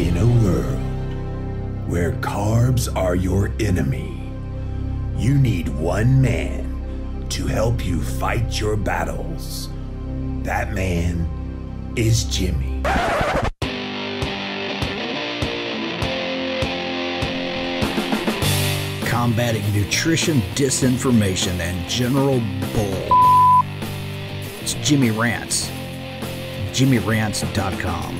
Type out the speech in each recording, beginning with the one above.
In a world where carbs are your enemy, you need one man to help you fight your battles. That man is Jimmy. Combating nutrition disinformation and general bull. It's Jimmy Rants. JimmyRants.com.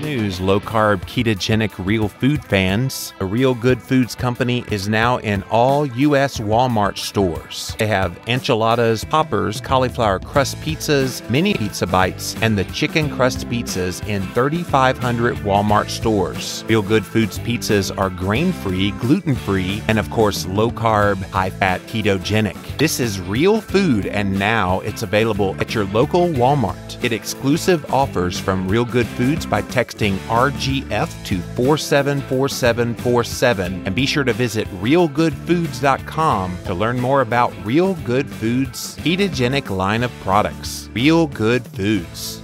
News, low-carb, ketogenic real food fans. A Real Good Foods company is now in all U.S. Walmart stores. They have enchiladas, poppers, cauliflower crust pizzas, mini pizza bites, and the chicken crust pizzas in 3,500 Walmart stores. Real Good Foods pizzas are grain-free, gluten-free, and of course low-carb, high-fat, ketogenic. This is real food, and now it's available at your local Walmart. Get exclusive offers from Real Good Foods by texting RGF to 474747, and be sure to visit realgoodfoods.com to learn more about Real Good Foods' ketogenic line of products. Real Good Foods.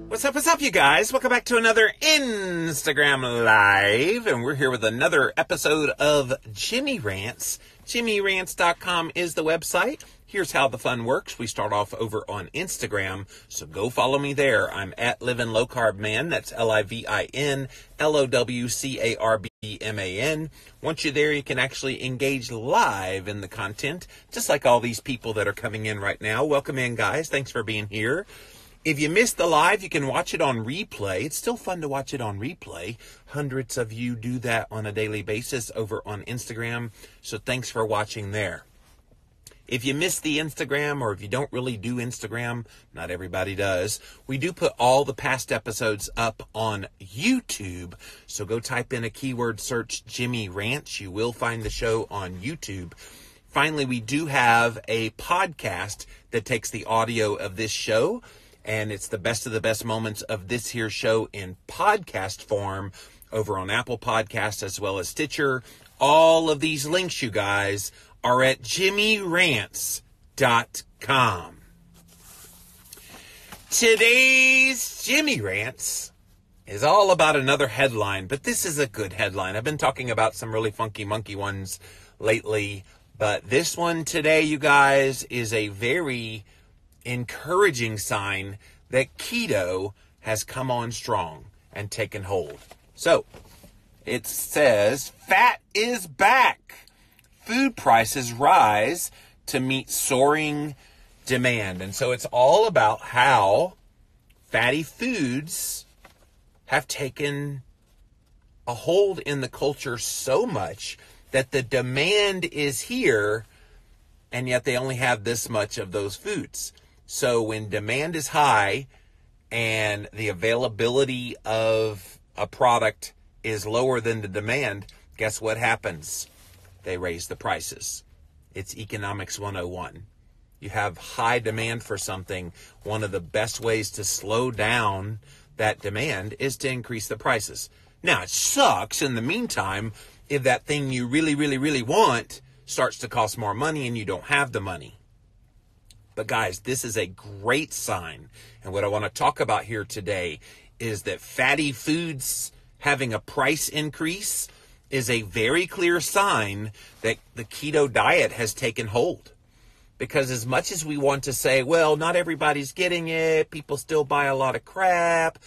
What's up, you guys? Welcome back to another Instagram Live, and we're here with another episode of Jimmy Rants. JimmyRants.com is the website. Here's how the fun works. We start off over on Instagram, so go follow me there. I'm at Livin' Low Carb Man. That's LIVIN LOWCARBMAN. Once you're there, you can actually engage live in the content, just like all these people that are coming in right now. Welcome in, guys. Thanks for being here. If you missed the live, you can watch it on replay. It's still fun to watch it on replay. Hundreds of you do that on a daily basis over on Instagram, so thanks for watching there. If you missed the Instagram, or if you don't really do Instagram, not everybody does, we do put all the past episodes up on YouTube. So go type in a keyword search Jimmy Rants. You will find the show on YouTube. Finally, we do have a podcast that takes the audio of this show, and it's the best of the best moments of this here show in podcast form over on Apple Podcasts as well as Stitcher. All of these links, you guys, are at JimmyRants.com. Today's Jimmy Rants is all about another headline, but this is a good headline. I've been talking about some really funky monkey ones lately, but this one today, you guys, is a very encouraging sign that keto has come on strong and taken hold. So, it says, fat is back. Food prices rise to meet soaring demand. And so it's all about how fatty foods have taken a hold in the culture so much that the demand is here, and yet they only have this much of those foods. So when demand is high and the availability of a product is lower than the demand, guess what happens? They raise the prices. It's economics 101. You have high demand for something. One of the best ways to slow down that demand is to increase the prices. Now, it sucks in the meantime if that thing you really, really, really want starts to cost more money and you don't have the money. But guys, this is a great sign. And what I want to talk about here today is that fatty foods having a price increase is a very clear sign that the keto diet has taken hold. Because as much as we want to say, well, not everybody's getting it, people still buy a lot of crap,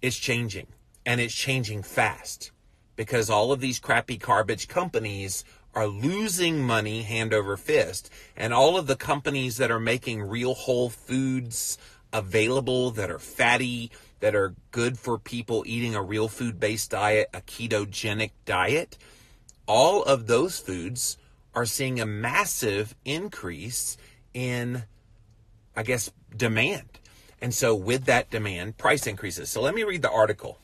it's changing. And it's changing fast. Because all of these crappy garbage companies are losing money hand over fist. And all of the companies that are making real whole foods available, that are fatty, that are good for people eating a real food-based diet, a ketogenic diet, all of those foods are seeing a massive increase in, I guess, demand. And so with that demand, price increases. So let me read the article.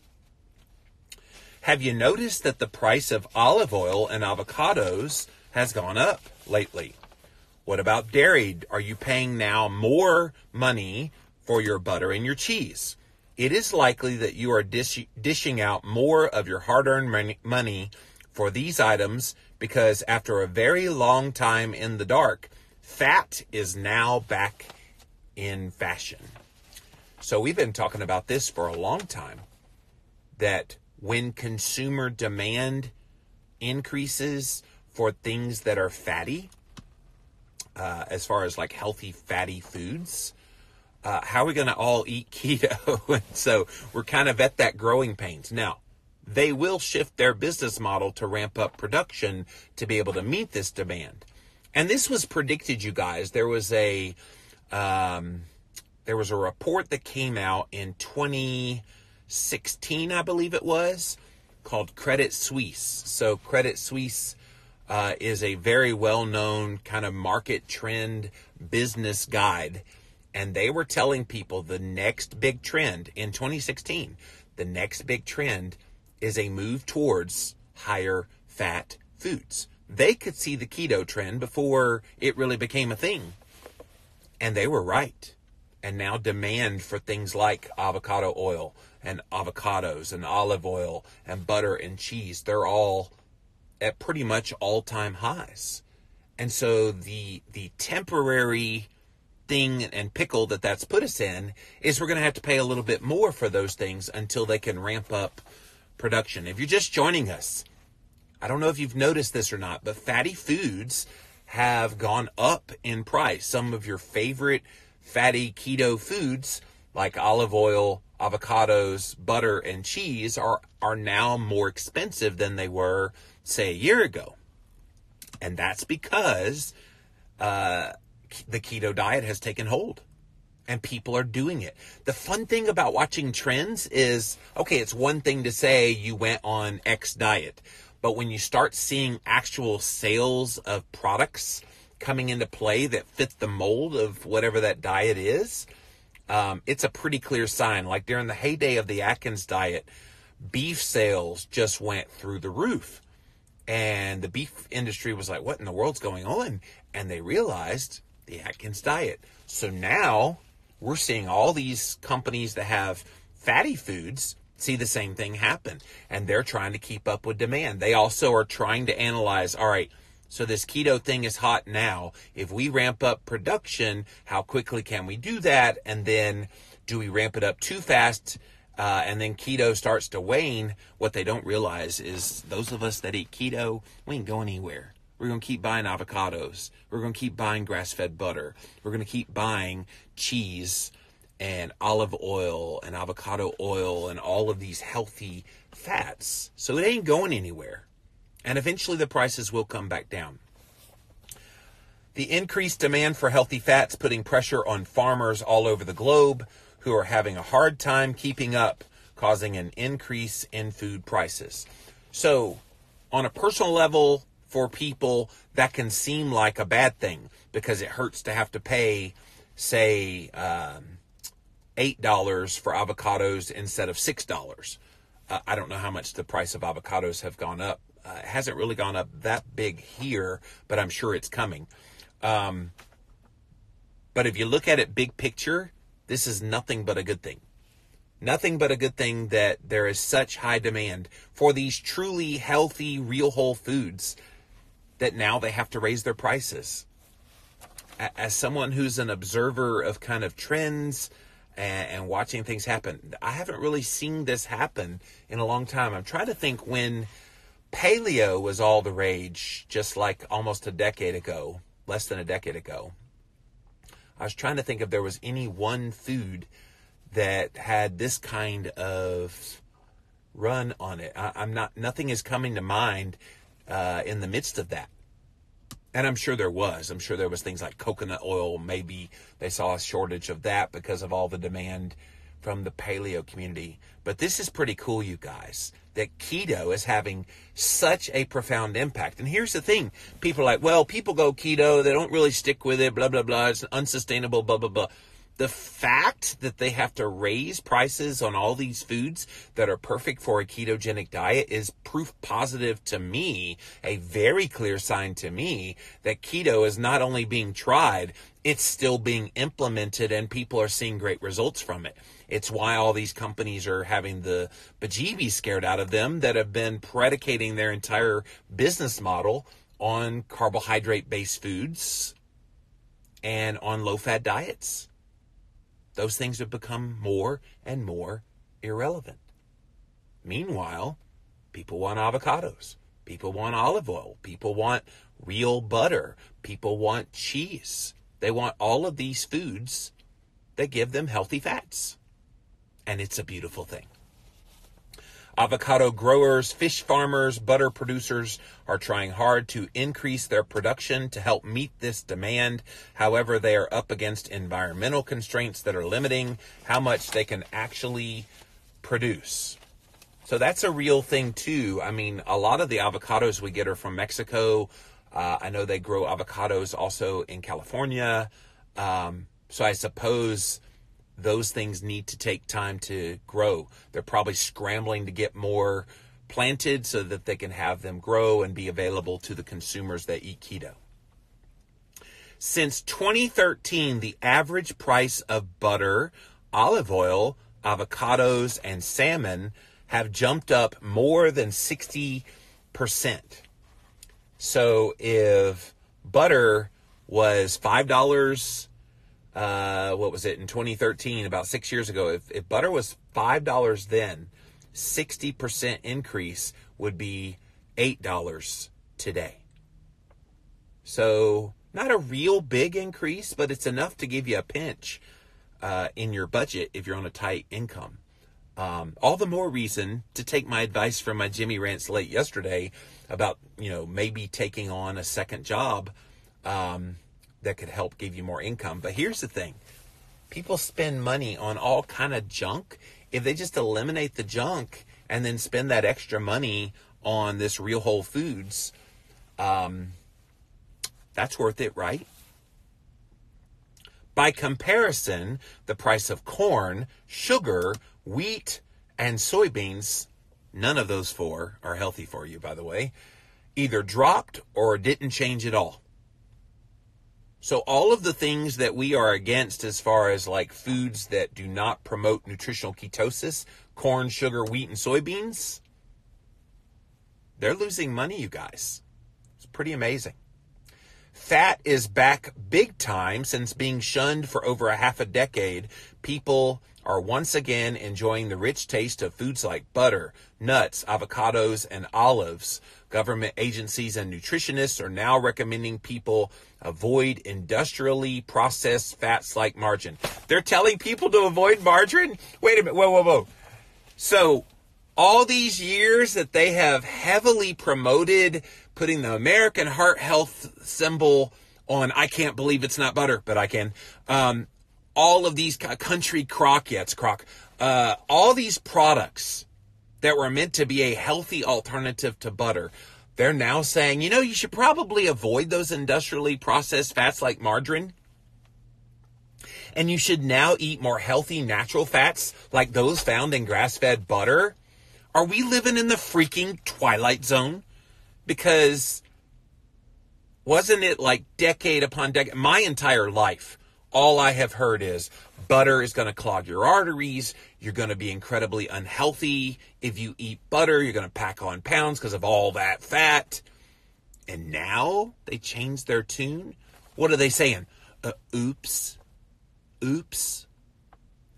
Have you noticed that the price of olive oil and avocados has gone up lately? What about dairy? Are you paying now more money for your butter and your cheese? It is likely that you are dishing out more of your hard-earned money for these items because after a very long time in the dark, fat is now back in fashion. So we've been talking about this for a long time, that when consumer demand increases for things that are fatty, as far as like healthy fatty foods, how are we going to all eat keto? And so we're kind of at that growing pains. Now, they will shift their business model to ramp up production to be able to meet this demand. And this was predicted, you guys. There was a report that came out in 2016, I believe it was, called Credit Suisse. So Credit Suisse is a very well-known kind of market trend business guide. And they were telling people the next big trend in 2016, the next big trend is a move towards higher fat foods. They could see the keto trend before it really became a thing. And they were right. And now demand for things like avocado oil and avocados and olive oil and butter and cheese, they're all at pretty much all-time highs. And so the temporary thing and pickle that's put us in is we're going to have to pay a little bit more for those things until they can ramp up production. If you're just joining us, I don't know if you've noticed this or not, but fatty foods have gone up in price. Some of your favorite fatty keto foods like olive oil, avocados, butter, and cheese are now more expensive than they were, say, a year ago. And that's because the keto diet has taken hold and people are doing it. The fun thing about watching trends is, okay, it's one thing to say you went on X diet, but when you start seeing actual sales of products coming into play that fit the mold of whatever that diet is, it's a pretty clear sign. Like during the heyday of the Atkins diet, beef sales just went through the roof. And the beef industry was like, what in the world's going on? And they realized the Atkins diet. So now we're seeing all these companies that have fatty foods see the same thing happen. And they're trying to keep up with demand. They also are trying to analyze, all right, so this keto thing is hot now. If we ramp up production, how quickly can we do that? And then do we ramp it up too fast? And then keto starts to wane. What they don't realize is those of us that eat keto, we ain't going anywhere. We're going to keep buying avocados. We're going to keep buying grass-fed butter. We're going to keep buying cheese and olive oil and avocado oil and all of these healthy fats. So it ain't going anywhere. And eventually the prices will come back down. The increased demand for healthy fats putting pressure on farmers all over the globe who are having a hard time keeping up, causing an increase in food prices. So on a personal level, for people, that can seem like a bad thing because it hurts to have to pay, say, $8 for avocados instead of $6. I don't know how much the price of avocados have gone up. It hasn't really gone up that big here, but I'm sure it's coming. But if you look at it big picture, this is nothing but a good thing. Nothing but a good thing that there is such high demand for these truly healthy, real whole foods that now they have to raise their prices. As someone who's an observer of kind of trends and watching things happen, I haven't really seen this happen in a long time. I'm trying to think when paleo was all the rage, just like almost a decade ago, less than a decade ago. I was trying to think if there was any one food that had this kind of run on it. Nothing is coming to mind in the midst of that. And I'm sure there was. I'm sure there was things like coconut oil. Maybe they saw a shortage of that because of all the demand from the paleo community. But this is pretty cool, you guys, that keto is having such a profound impact. And here's the thing. People are like, well, people go keto. They don't really stick with it, blah, blah, blah. It's unsustainable, blah, blah, blah. The fact that they have to raise prices on all these foods that are perfect for a ketogenic diet is proof positive to me, a very clear sign to me that keto is not only being tried, it's still being implemented and people are seeing great results from it. It's why all these companies are having the bejeebies scared out of them that have been predicating their entire business model on carbohydrate-based foods and on low-fat diets. those things have become more and more irrelevant. Meanwhile, people want avocados. People want olive oil. People want real butter. People want cheese. They want all of these foods that give them healthy fats. And it's a beautiful thing. Avocado growers, fish farmers, butter producers are trying hard to increase their production to help meet this demand. However, they are up against environmental constraints that are limiting how much they can actually produce. So that's a real thing too. I mean, a lot of the avocados we get are from Mexico. I know they grow avocados also in California. So I suppose those things need to take time to grow. They're probably scrambling to get more planted so that they can have them grow and be available to the consumers that eat keto. Since 2013, the average price of butter, olive oil, avocados, and salmon have jumped up more than 60%. So if butter was $5, what was it in 2013, about 6 years ago, if butter was $5 then, 60% increase would be $8 today. So not a real big increase, but it's enough to give you a pinch in your budget if you're on a tight income. All the more reason to take my advice from my Jimmy Rants late yesterday about, maybe taking on a second job that could help give you more income. But here's the thing. People spend money on all kind of junk. If they just eliminate the junk and then spend that extra money on this real whole foods, that's worth it, right? By comparison, the price of corn, sugar, wheat, and soybeans, none of those four are healthy for you, by the way, either dropped or didn't change at all. So all of the things that we are against as far as like foods that do not promote nutritional ketosis, corn, sugar, wheat, and soybeans, they're losing money, you guys. It's pretty amazing. Fat is back big time since being shunned for over a half a decade. People are once again enjoying the rich taste of foods like butter, nuts, avocados, and olives. Government agencies and nutritionists are now recommending people avoid industrially processed fats like margarine. They're telling people to avoid margarine? Wait a minute. Whoa. So all these years that they have heavily promoted putting the American Heart Health symbol on, I can't believe it's not butter, but I can. All of these country crock, all these products that were meant to be a healthy alternative to butter, they're now saying, you should probably avoid those industrially processed fats like margarine. And you should now eat more healthy natural fats like those found in grass-fed butter. Are we living in the freaking twilight zone? Because wasn't it like decade upon decade, my entire life, all I have heard is butter is going to clog your arteries. You're going to be incredibly unhealthy. If you eat butter, you're going to pack on pounds because of all that fat. And now they changed their tune. What are they saying? Oops.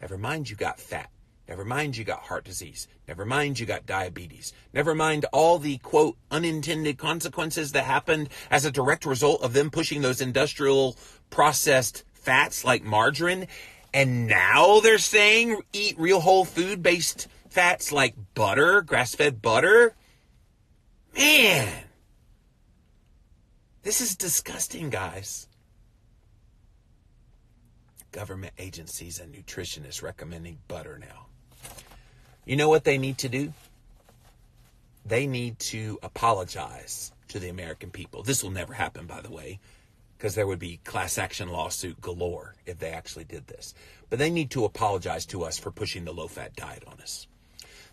Never mind you got fat. Never mind you got heart disease. Never mind you got diabetes. Never mind all the, quote, unintended consequences that happened as a direct result of them pushing those industrial processed fats like margarine. And now they're saying eat real whole food based fats like butter, grass-fed butter. Man, this is disgusting, guys. Government agencies and nutritionists recommending butter now. You know what they need to do? They need to apologize to the American people. This will never happen, by the way, because there would be class action lawsuit galore if they actually did this. But they need to apologize to us for pushing the low-fat diet on us.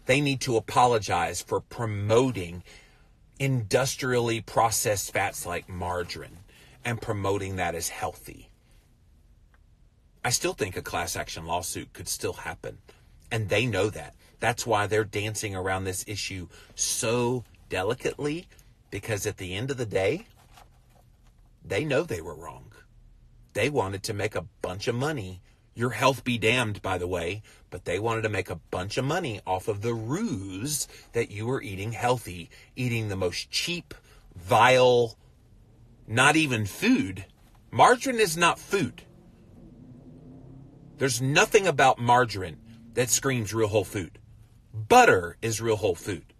They need to apologize for promoting industrially processed fats like margarine and promoting that as healthy. I still think a class action lawsuit could still happen, and they know that. That's why they're dancing around this issue so delicately, because at the end of the day, they know they were wrong. They wanted to make a bunch of money Your health be damned, by the way, but they wanted to make a bunch of money off of the ruse that you were eating healthy, eating the most cheap, vile, not even food. Margarine is not food. There's nothing about margarine that screams real whole food. Butter is real whole food.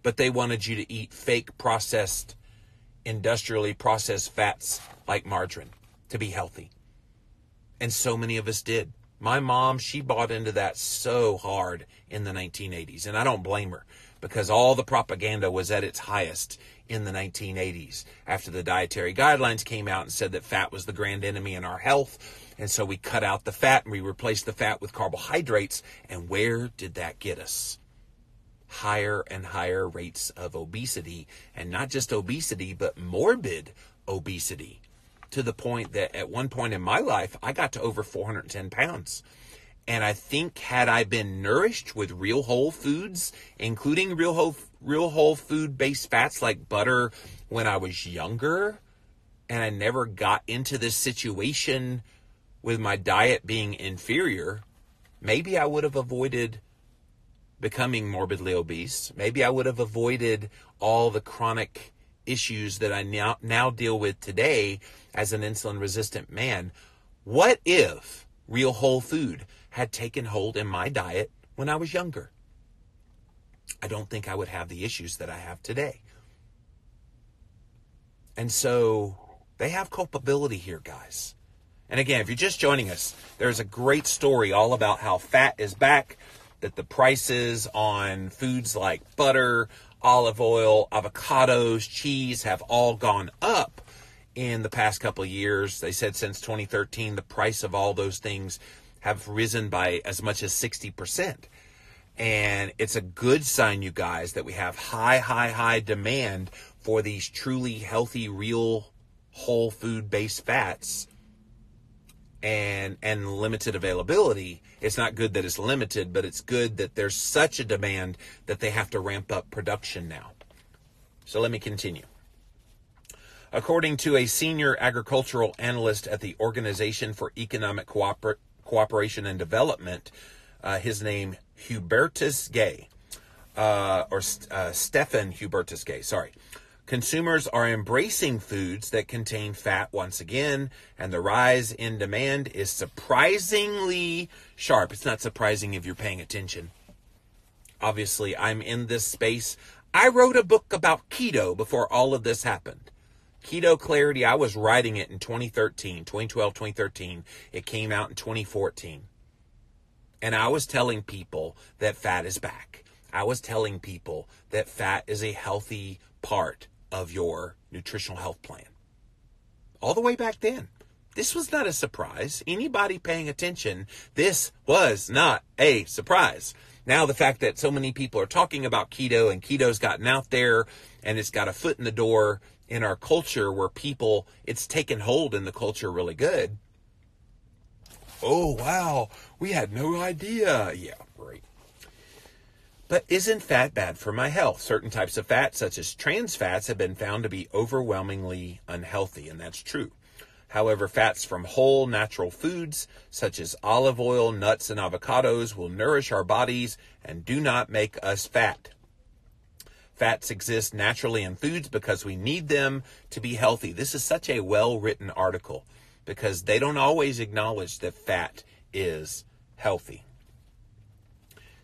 But they wanted you to eat fake processed, industrially processed fats like margarine to be healthy. And so many of us did. My mom, she bought into that so hard in the 1980s. And I don't blame her, because all the propaganda was at its highest in the 1980s after the dietary guidelines came out and said that fat was the grand enemy in our health. And so we cut out the fat and we replaced the fat with carbohydrates. And where did that get us? Higher and higher rates of obesity, and not just obesity, but morbid obesity, to the point that at one point in my life, I got to over 410 pounds. And I think had I been nourished with real whole foods, including real whole food based fats like butter when I was younger, and I never got into this situation with my diet being inferior, maybe I would have avoided becoming morbidly obese. Maybe I would have avoided all the chronic issues that I now deal with today as an insulin-resistant man. What if real whole food had taken hold in my diet when I was younger? I don't think I would have the issues that I have today. And so they have culpability here, guys. And again, if you're just joining us, there's a great story all about how fat is back, that the prices on foods like butter, olive oil, avocados, cheese have all gone up in the past couple of years. They said since 2013, the price of all those things have risen by as much as 60%. And it's a good sign, you guys, that we have high demand for these truly healthy, real, whole food-based fats and limited availability. It's not good that it's limited, but it's good that there's such a demand that they have to ramp up production now. So let me continue. According to a senior agricultural analyst at the Organization for Economic Cooperation and Development, his name Hubertus Gay, Stefan Hubertus Gay, sorry. Consumers are embracing foods that contain fat once again, and the rise in demand is surprisingly sharp. It's not surprising if you're paying attention. Obviously, I'm in this space. I wrote a book about keto before all of this happened. Keto Clarity, I was writing it in 2012, 2013. It came out in 2014. And I was telling people that fat is back. I was telling people that fat is a healthy part of your nutritional health plan. All the way back then. This was not a surprise. Anybody paying attention, this was not a surprise. Now the fact that so many people are talking about keto and keto's gotten out there and it's got a foot in the door in our culture where people, it's taken hold in the culture really good. Oh, wow, we had no idea. Yeah, right. But isn't fat bad for my health? Certain types of fat, such as trans fats, have been found to be overwhelmingly unhealthy, and that's true. However, fats from whole natural foods, such as olive oil, nuts, and avocados, will nourish our bodies and do not make us fat. Fats exist naturally in foods because we need them to be healthy. This is such a well-written article because they don't always acknowledge that fat is healthy.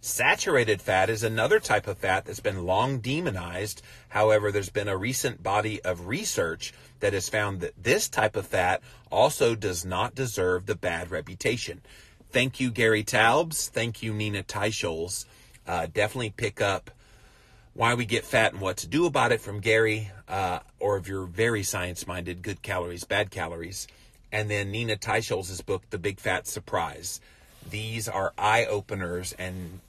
Saturated fat is another type of fat that's been long demonized. However, there's been a recent body of research that has found that this type of fat also does not deserve the bad reputation. Thank you, Gary Taubes. Thank you, Nina Teicholz. Definitely pick up Why We Get Fat and What to Do About It from Gary, or if you're very science-minded, Good Calories, Bad Calories. And then Nina Teicholz's book, The Big Fat Surprise. These are eye-openers and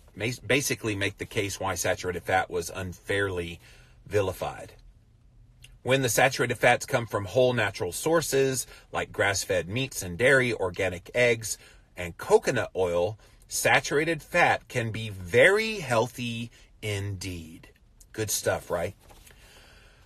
basically make the case why saturated fat was unfairly vilified. When the saturated fats come from whole natural sources like grass-fed meats and dairy, organic eggs, and coconut oil, saturated fat can be very healthy indeed. Good stuff, right?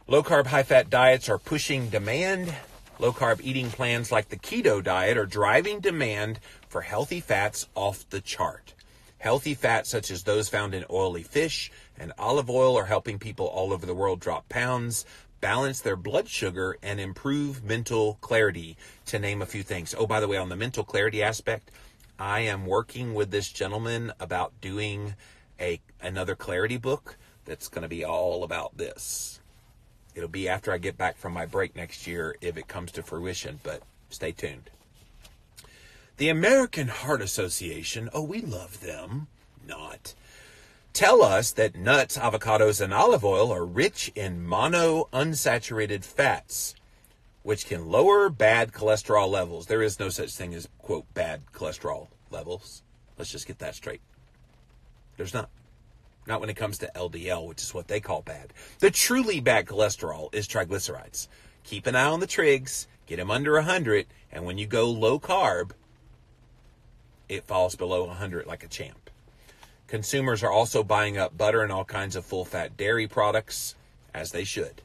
Low-carb, high-fat diets are pushing demand Low-carb eating plans like the keto diet are driving demand for healthy fats off the chart. Healthy fats such as those found in oily fish and olive oil are helping people all over the world drop pounds, balance their blood sugar, and improve mental clarity, to name a few things. Oh, by the way, on the mental clarity aspect, I am working with this gentleman about doing another clarity book that's going to be all about this. It'll be after I get back from my break next year if it comes to fruition, but stay tuned. The American Heart Association, oh, we love them, tell us that nuts, avocados, and olive oil are rich in monounsaturated fats, which can lower bad cholesterol levels. There is no such thing as, quote, bad cholesterol levels. Let's just get that straight. There's not. Not when it comes to LDL, which is what they call bad. The truly bad cholesterol is triglycerides. Keep an eye on the trigs, get them under 100, and when you go low carb, it falls below 100 like a champ. Consumers are also buying up butter and all kinds of full-fat dairy products, as they should.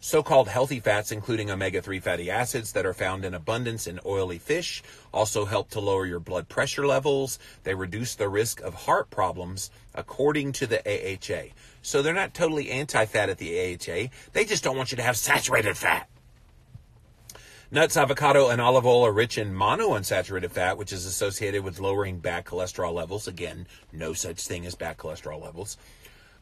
So-called healthy fats, including omega-3 fatty acids that are found in abundance in oily fish, also help to lower your blood pressure levels. They reduce the risk of heart problems, according to the AHA. So they're not totally anti-fat at the AHA. They just don't want you to have saturated fat. Nuts, avocado, and olive oil are rich in monounsaturated fat, which is associated with lowering bad cholesterol levels. Again, no such thing as bad cholesterol levels.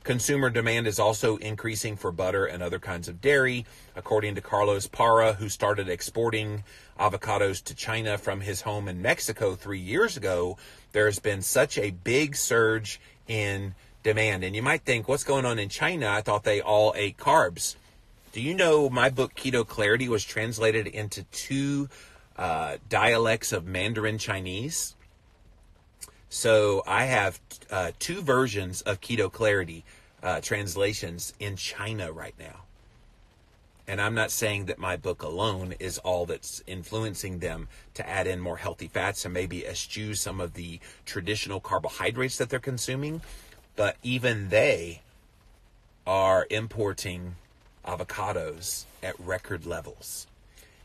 Consumer demand is also increasing for butter and other kinds of dairy. According to Carlos Parra, who started exporting avocados to China from his home in Mexico 3 years ago, there has been such a big surge in demand. And you might think, what's going on in China? I thought they all ate carbs. Do you know my book, Keto Clarity, was translated into 2 dialects of Mandarin Chinese? So I have 2 versions of Keto Clarity translations in China right now. And I'm not saying that my book alone is all that's influencing them to add in more healthy fats and maybe eschew some of the traditional carbohydrates that they're consuming. But even they are importing avocados at record levels.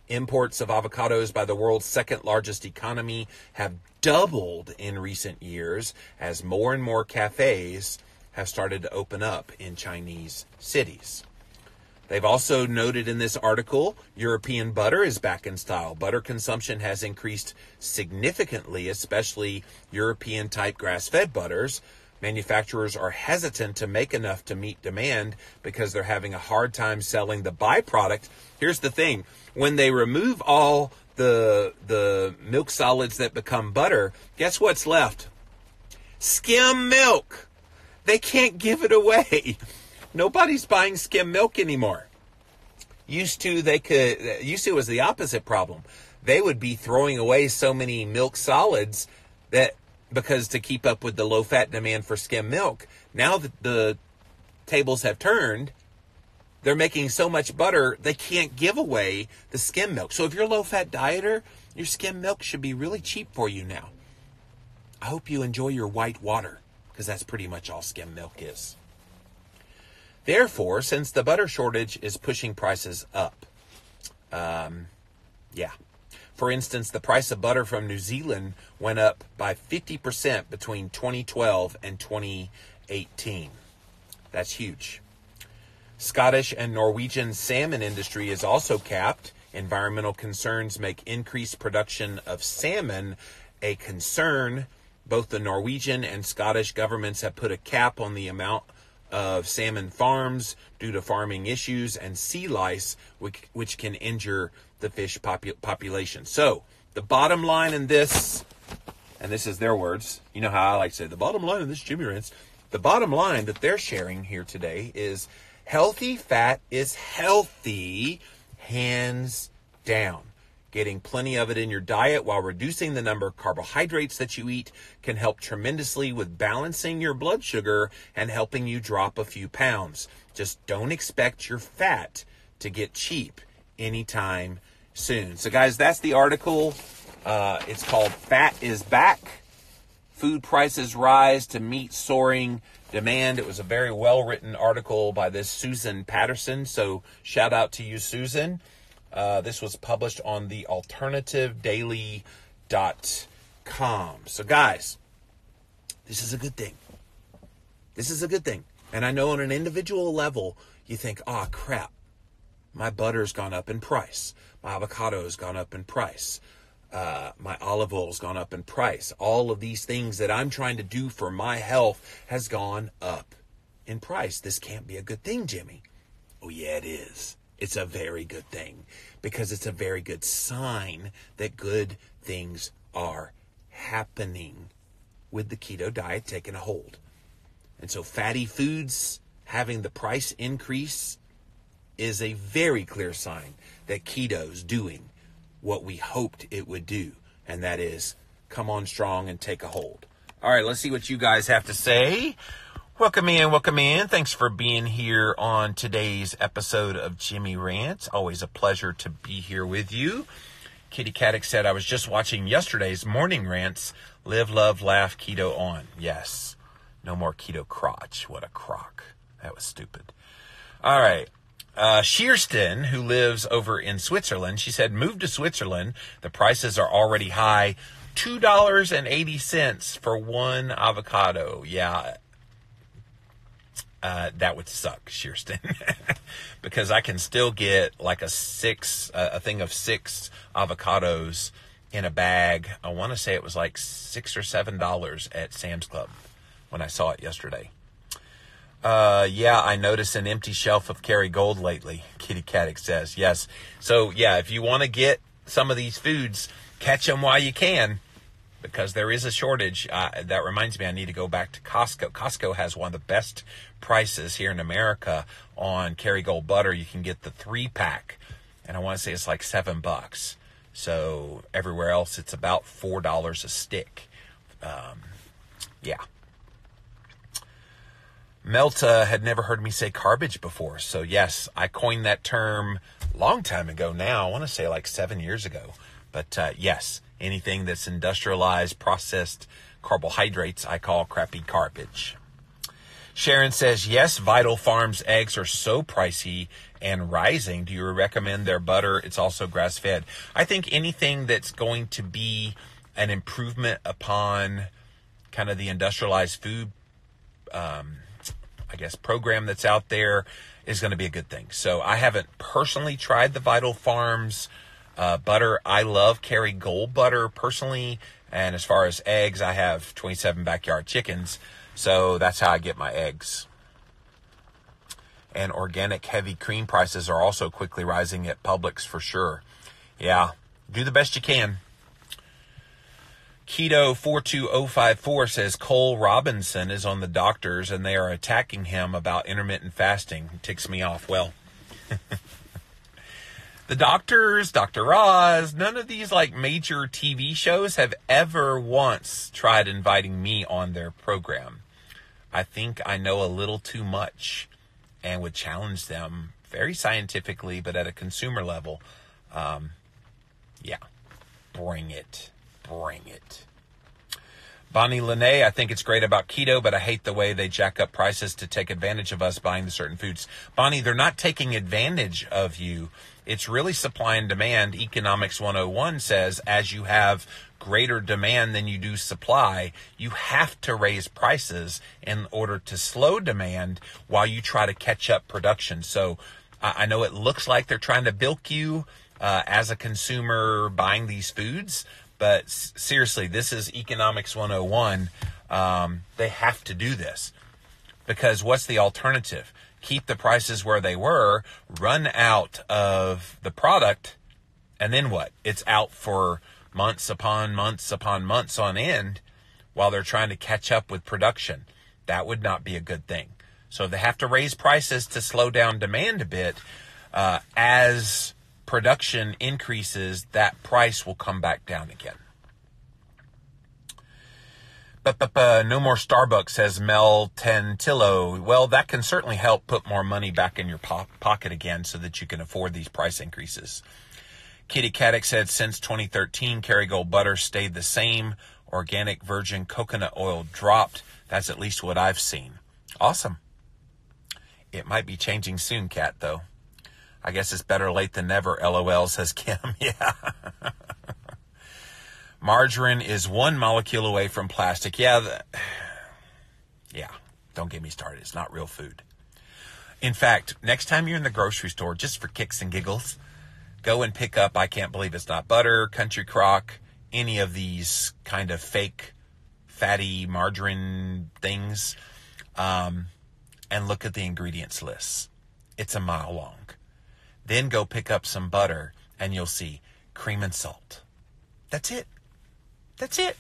Imports of avocados by the world's second largest economy have doubled in recent years as more and more cafes have started to open up in Chinese cities. They've also noted in this article, European butter is back in style. Butter consumption has increased significantly, especially European-type grass-fed butters. Manufacturers are hesitant to make enough to meet demand because they're having a hard time selling the byproduct. Here's the thing. When they remove all the milk solids that become butter, guess what's left? Skim milk. They can't give it away. Nobody's buying skim milk anymore. Used to it was the opposite problem. They would be throwing away so many milk solids because to keep up with the low-fat demand for skim milk. Now that the tables have turned, they're making so much butter, they can't give away the skim milk. So if you're a low-fat dieter, your skim milk should be really cheap for you now. I hope you enjoy your white water, because that's pretty much all skim milk is. Therefore, since the butter shortage is pushing prices up, For instance, the price of butter from New Zealand went up by 50% between 2012 and 2018. That's huge. Scottish and Norwegian salmon industry is also capped. Environmental concerns make increased production of salmon a concern. Both the Norwegian and Scottish governments have put a cap on the amount of salmon farms due to farming issues and sea lice, which can injure the fish population. So the bottom line in this, and this is their words, you know how I like to say the bottom line in this Jimmy Rants, the bottom line that they're sharing here today is healthy fat is healthy, hands down. Getting plenty of it in your diet while reducing the number of carbohydrates that you eat can help tremendously with balancing your blood sugar and helping you drop a few pounds. Just don't expect your fat to get cheap anytime soon. So guys, that's the article. It's called Fat is Back. Food prices rise to meet soaring demand. It was a very well-written article by this Susan Patterson. So shout out to you, Susan. This was published on the alternativedaily.com. So guys, this is a good thing. This is a good thing. And I know on an individual level, you think, oh, crap, my butter's gone up in price. My avocado's gone up in price. My olive oil's gone up in price. All of these things that I'm trying to do for my health has gone up in price. This can't be a good thing, Jimmy. Oh, yeah, it is. It's a very good thing because it's a very good sign that good things are happening with the keto diet taking a hold. And so fatty foods having the price increase is a very clear sign that keto's doing what we hoped it would do, and that is come on strong and take a hold. All right, let's see what you guys have to say. Welcome in, welcome in. Thanks for being here on today's episode of Jimmy Rants. Always a pleasure to be here with you. Kitty Caddick said, I was just watching yesterday's morning rants. Live, love, laugh, keto on. Yes, no more keto crotch. What a crock. That was stupid. All right. Shearston, who lives over in Switzerland, she said, move to Switzerland. The prices are already high. $2.80 for one avocado. Yeah, that would suck, Shearston, because I can still get like a thing of 6 avocados in a bag. I want to say it was like $6 or $7 at Sam's Club when I saw it yesterday. Yeah, I noticed an empty shelf of Kerrygold lately, Kitty Caddick says. Yes. So, yeah, if you want to get some of these foods, catch them while you can, because there is a shortage. That reminds me, I need to go back to Costco. Costco has one of the best prices here in America on Kerrygold butter. You can get the 3-pack, and I want to say it's like $7. So everywhere else, it's about $4 a stick. Yeah. Melta had never heard me say garbage before. So yes, I coined that term a long time ago now. I want to say like 7 years ago. But yes, anything that's industrialized, processed carbohydrates, I call crappy garbage. Sharon says, yes, Vital Farms eggs are so pricey and rising. Do you recommend their butter? It's also grass-fed. I think anything that's going to be an improvement upon kind of the industrialized food program that's out there is going to be a good thing. So I haven't personally tried the Vital Farms butter. I love Kerrygold butter personally. And as far as eggs, I have 27 backyard chickens. So that's how I get my eggs. And organic heavy cream prices are also quickly rising at Publix for sure. Yeah, do the best you can. Keto 42054 says Cole Robinson is on the doctors and they are attacking him about intermittent fasting. It ticks me off. Well, the doctors, Dr. Oz, none of these like major TV shows have ever once tried inviting me on their program. I think I know a little too much and would challenge them very scientifically, but at a consumer level. Yeah, bring it. Bring it. Bonnie Lene, I think it's great about keto, but I hate the way they jack up prices to take advantage of us buying the certain foods. Bonnie, they're not taking advantage of you. It's really supply and demand. Economics 101 says as you have greater demand than you do supply, you have to raise prices in order to slow demand while you try to catch up production. So I know it looks like they're trying to bilk you as a consumer buying these foods, but seriously, this is Economics 101. They have to do this because what's the alternative? Keep the prices where they were, run out of the product, and then what? It's out for months upon months upon months on end while they're trying to catch up with production. That would not be a good thing. So they have to raise prices to slow down demand a bit. As production increases, that price will come back down again. No more Starbucks, says Mel Tentillo. Well, that can certainly help put more money back in your pocket again so that you can afford these price increases. Kitty Caddick said since 2013, Kerrygold butter stayed the same. Organic virgin coconut oil dropped. That's at least what I've seen. Awesome. It might be changing soon, Kat, though. I guess it's better late than never, LOL, says Kim. Yeah. Margarine is 1 molecule away from plastic. Yeah, don't get me started. It's not real food. In fact, next time you're in the grocery store, just for kicks and giggles, go and pick up I Can't Believe It's Not Butter, Country Crock, any of these kind of fake fatty margarine things, and look at the ingredients list. It's a mile long. Then go pick up some butter, and you'll see cream and salt. That's it. That's it.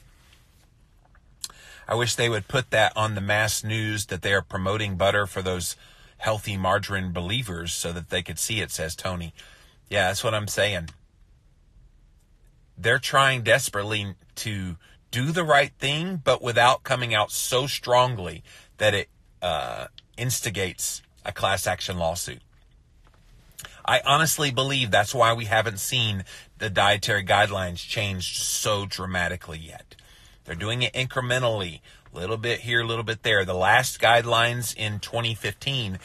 I wish they would put that on the mass news that they are promoting butter for those healthy margarine believers so that they could see it, says Tony. Yeah, that's what I'm saying. They're trying desperately to do the right thing, but without coming out so strongly that it instigates a class action lawsuit. I honestly believe that's why we haven't seen the dietary guidelines change so dramatically yet. They're doing it incrementally, a little bit here, a little bit there. The last guidelines in 2015,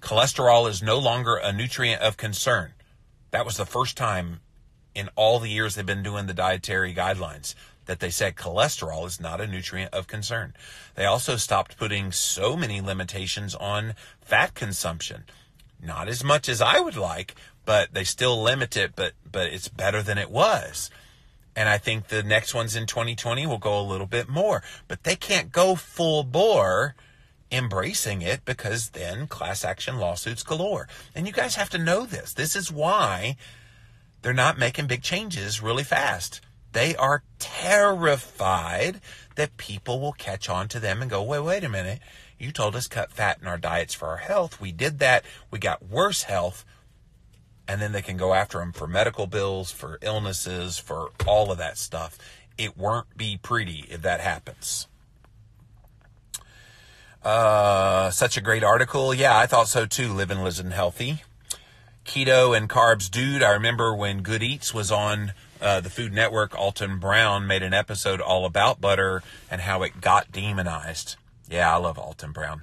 cholesterol is no longer a nutrient of concern. That was the first time in all the years they've been doing the dietary guidelines that they said cholesterol is not a nutrient of concern. They also stopped putting so many limitations on fat consumption. Not as much as I would like, but they still limit it, but it's better than it was. And I think the next ones in 2020 will go a little bit more. But they can't go full bore embracing it because then class action lawsuits galore. And you guys have to know this. This is why they're not making big changes really fast. They are terrified that people will catch on to them and go, wait a minute. You told us cut fat in our diets for our health. We did that. We got worse health. And then they can go after them for medical bills, for illnesses, for all of that stuff. It won't be pretty if that happens. Such a great article. Yeah, I thought so too, Living Healthy. Keto and Carbs Dude. I remember when Good Eats was on the Food Network, Alton Brown made an episode all about butter and how it got demonized. Yeah, I love Alton Brown.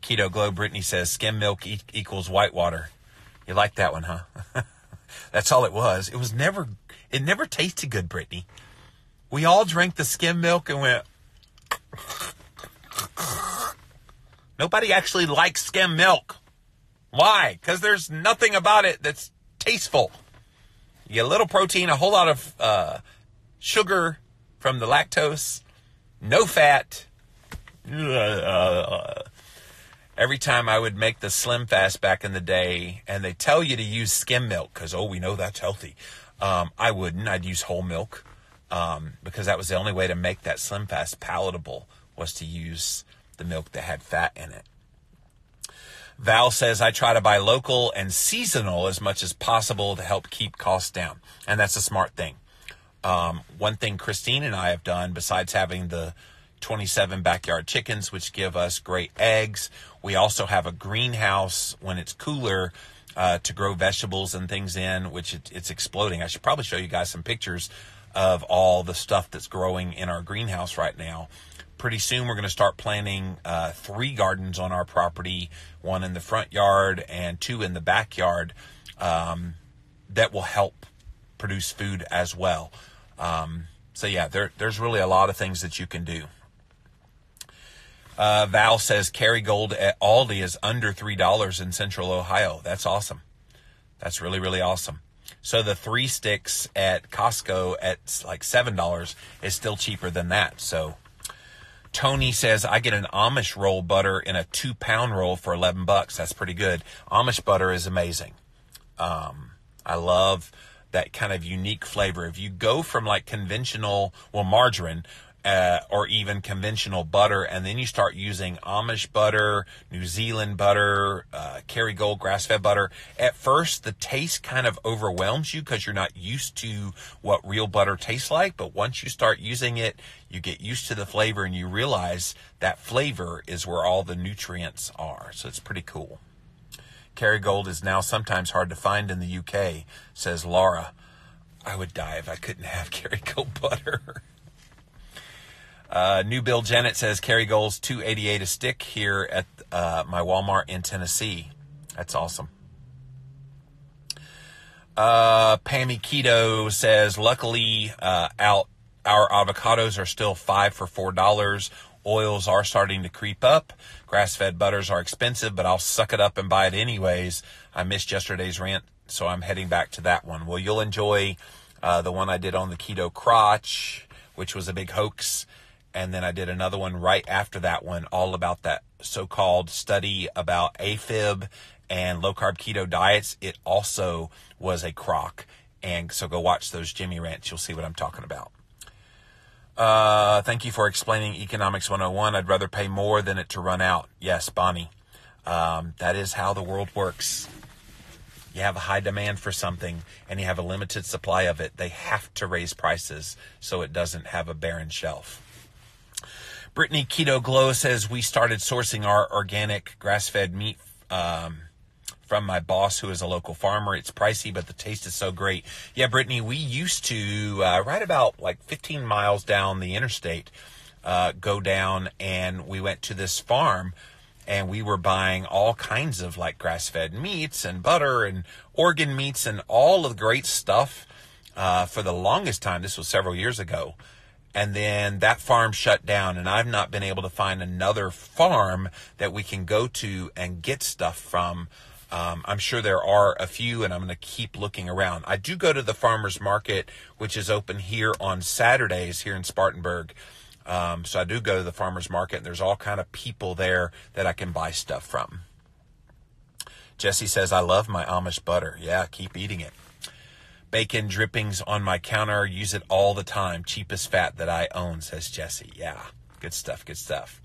Keto Glow Brittany says skim milk equals white water. You like that one, huh? That's all it was. It never tasted good, Brittany. We all drank the skim milk and went, nobody actually likes skim milk. Why? Because there's nothing about it that's tasteful. You get a little protein, a whole lot of sugar from the lactose, no fat. Every time I would make the Slim Fast back in the day, and they tell you to use skim milk because, we know that's healthy. I wouldn't. I'd use whole milk because that was the only way to make that Slim Fast palatable was to use the milk that had fat in it. Val says, I try to buy local and seasonal as much as possible to help keep costs down. And that's a smart thing. One thing Christine and I have done, besides having the 27 backyard chickens, which give us great eggs, we also have a greenhouse when it's cooler to grow vegetables and things in, which it's exploding. I should probably show you guys some pictures of all the stuff that's growing in our greenhouse right now. Pretty soon we're going to start planting 3 gardens on our property, 1 in the front yard and 2 in the backyard, that will help produce food as well. So yeah, there's really a lot of things that you can do. Val says Kerrygold at Aldi is under $3 in Central Ohio. That's awesome. That's really, really awesome. So the 3 sticks at Costco at like $7 is still cheaper than that. So Tony says, I get an Amish roll butter in a 2-pound roll for $11. That's pretty good. Amish butter is amazing. I love that kind of unique flavor. If you go from like conventional, margarine, or even conventional butter, and then you start using Amish butter, New Zealand butter, Kerrygold grass-fed butter, at first the taste kind of overwhelms you because you're not used to what real butter tastes like. But once you start using it, you get used to the flavor and you realize that flavor is where all the nutrients are. So it's pretty cool. Kerrygold is now sometimes hard to find in the UK, says Laura. I would die if I couldn't have Kerrygold butter. New Bill Janet says Kerrygold's $2.88 a stick here at my Walmart in Tennessee. That's awesome. Pammy Keto says, luckily, our avocados are still $5 for $4. Oils are starting to creep up. Grass-fed butters are expensive, but I'll suck it up and buy it anyways. I missed yesterday's rant, so I'm heading back to that one. Well, you'll enjoy the one I did on the keto crotch, which was a big hoax. And then I did another one right after that one, all about that so-called study about AFib and low-carb keto diets. It also was a crock. And so go watch those Jimmy rants. You'll see what I'm talking about. Thank you for explaining Economics 101. I'd rather pay more than it to run out. Yes, Bonnie. That is how the world works. You have a high demand for something and you have a limited supply of it. They have to raise prices so it doesn't have a barren shelf. Brittany Keto Glow says, we started sourcing our organic grass-fed meat from my boss, who is a local farmer. It's pricey, but the taste is so great. Yeah, Brittany, we used to, right about like 15 miles down the interstate, go down, and we went to this farm, and we were buying all kinds of like grass-fed meats and butter and organ meats and all of the great stuff for the longest time. This was several years ago. And then that farm shut down, and I've not been able to find another farm that we can go to and get stuff from. I'm sure there are a few, and I'm going to keep looking around. I do go to the farmer's market, which is open here on Saturdays here in Spartanburg. So I do go to the farmer's market, and there's all kind of people there that I can buy stuff from. Jesse says, I love my Amish butter. Yeah, keep eating it. Bacon drippings on my counter. Use it all the time. Cheapest fat that I own, says Jesse. Yeah, good stuff, good stuff.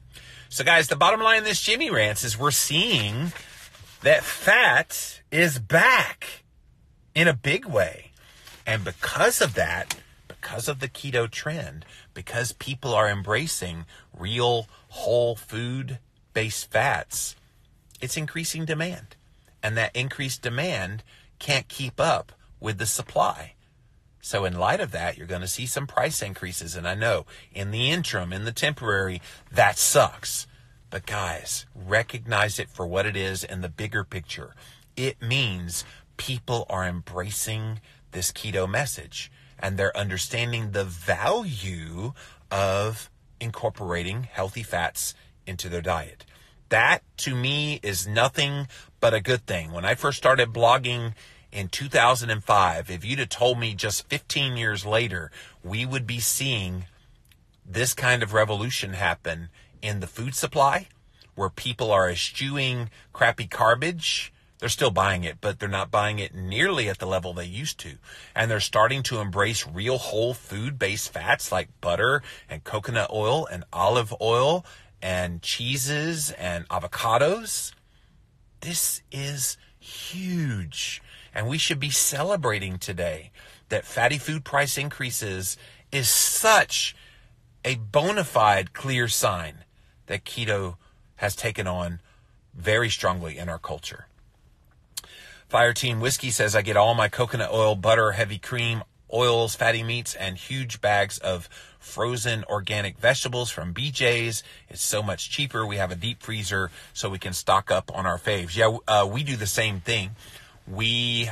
So, guys, the bottom line of this Jimmy Rants is we're seeing that fat is back in a big way. And because of that, because of the keto trend, because people are embracing real whole food-based fats, it's increasing demand. And that increased demand can't keep up with the supply. So in light of that, you're going to see some price increases. And I know in the interim, in the temporary, that sucks. But guys, recognize it for what it is in the bigger picture. It means people are embracing this keto message, and they're understanding the value of incorporating healthy fats into their diet. That, to me, is nothing but a good thing. When I first started blogging in 2005, if you'd have told me just 15 years later, we would be seeing this kind of revolution happen in the food supply, where people are eschewing crappy garbage. They're still buying it, but they're not buying it nearly at the level they used to. And they're starting to embrace real whole food-based fats like butter and coconut oil and olive oil and cheeses and avocados. This is huge. And we should be celebrating today that fatty food price increases is such a bona fide clear sign that keto has taken on very strongly in our culture. Fire Team Whiskey says, I get all my coconut oil, butter, heavy cream, oils, fatty meats, and huge bags of frozen organic vegetables from BJ's. It's so much cheaper. We have a deep freezer so we can stock up on our faves. Yeah, we do the same thing. We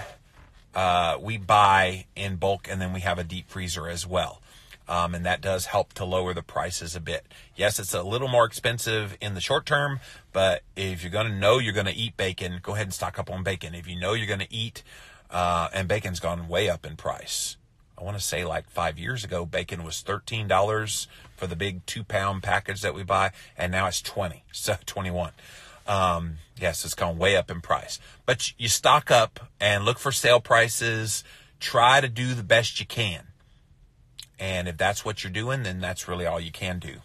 buy in bulk, and then we have a deep freezer as well. And that does help to lower the prices a bit. Yes, it's a little more expensive in the short term, but if you're going to know you're going to eat bacon, go ahead and stock up on bacon. If you know you're going to eat, and bacon's gone way up in price. I want to say like 5 years ago, bacon was $13 for the big 2-pound package that we buy, and now it's 20, so 21. Yes, it's gone way up in price. But you stock up and look for sale prices. Try to do the best you can. And if that's what you're doing, then that's really all you can do.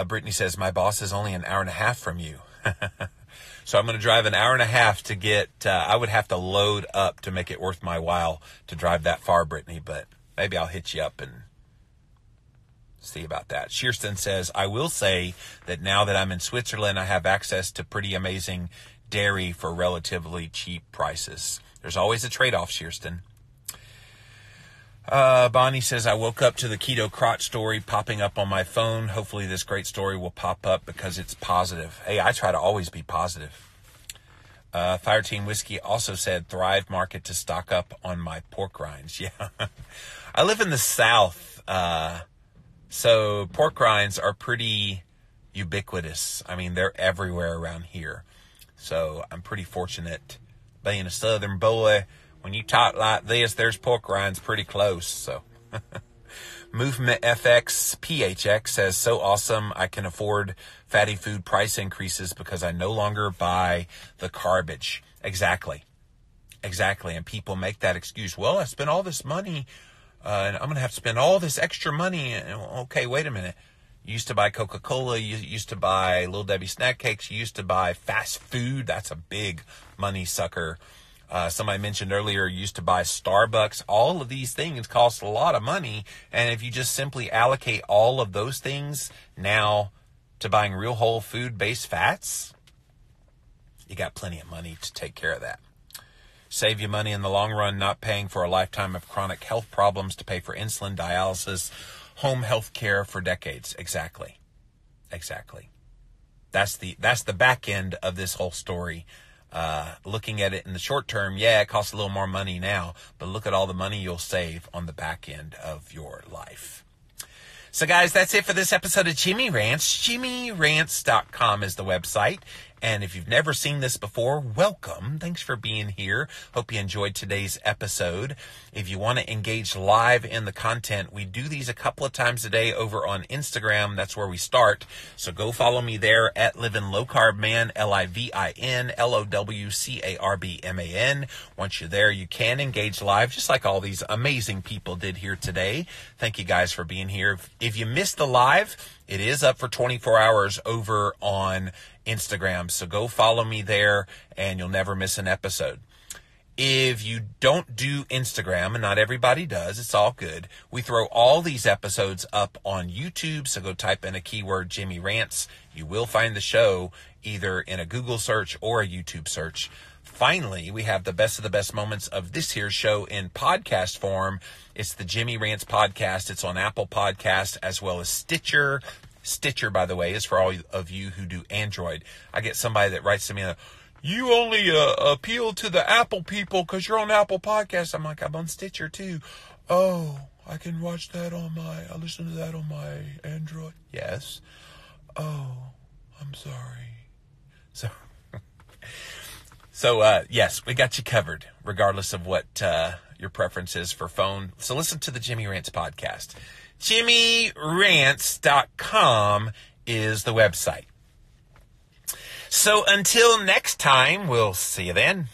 Brittany says, my boss is only an hour and a half from you. So I'm going to drive an hour and a half to get, I would have to load up to make it worth my while to drive that far, Brittany. But maybe I'll hit you up and see about that. Shearston says, I will say that now that I'm in Switzerland, I have access to pretty amazing dairy for relatively cheap prices. There's always a trade-off, Shearston. Bonnie says, I woke up to the keto crotch story popping up on my phone. Hopefully this great story will pop up because it's positive. Hey, I try to always be positive. Fire Team Whiskey also said, Thrive Market to stock up on my pork rinds. Yeah. I live in the South, so pork rinds are pretty ubiquitous. I mean, they're everywhere around here. So I'm pretty fortunate being a Southern boy. When you talk like this, there's pork rinds pretty close. So Movement FX PHX says, so awesome. I can afford fatty food price increases because I no longer buy the garbage. Exactly. And people make that excuse. Well, I spent all this money, and I'm going to have to spend all this extra money. Okay, wait a minute. You used to buy Coca-Cola. You used to buy Little Debbie snack cakes. You used to buy fast food. That's a big money sucker. Somebody mentioned earlier, you used to buy Starbucks. All of these things cost a lot of money. And if you just simply allocate all of those things now to buying real whole food-based fats, you got plenty of money to take care of that. Save you money in the long run, not paying for a lifetime of chronic health problems to pay for insulin, dialysis, home health care for decades. Exactly. That's the back end of this whole story. Looking at it in the short term, yeah, it costs a little more money now, but look at all the money you'll save on the back end of your life. So guys, that's it for this episode of Jimmy Rants. JimmyRants.com is the website. And if you've never seen this before, welcome. Thanks for being here. Hope you enjoyed today's episode. If you want to engage live in the content, we do these a couple of times a day over on Instagram. That's where we start. So go follow me there at Livin' Low Carb Man, LIVIN LOWCARBMAN. Once you're there, you can engage live, just like all these amazing people did here today. Thank you guys for being here. If you missed the live, it is up for 24 hours over on Instagram. So go follow me there and you'll never miss an episode. If you don't do Instagram, and not everybody does, it's all good. We throw all these episodes up on YouTube. So go type in a keyword, Jimmy Rants. You will find the show either in a Google search or a YouTube search. Finally, we have the best of the best moments of this here show in podcast form. It's the Jimmy Rants podcast. It's on Apple Podcasts as well as Stitcher. Stitcher, by the way, is for all of you who do Android. I get somebody that writes to me, you only appeal to the Apple people because you're on Apple Podcasts. I'm like, I'm on Stitcher too. Oh, I can watch that I listen to that on my Android. Yes. Oh, I'm sorry. So, yes, we got you covered, regardless of what your preference is for phone. So listen to the Jimmy Rants podcast. JimmyRants.com is the website. So until next time, we'll see you then.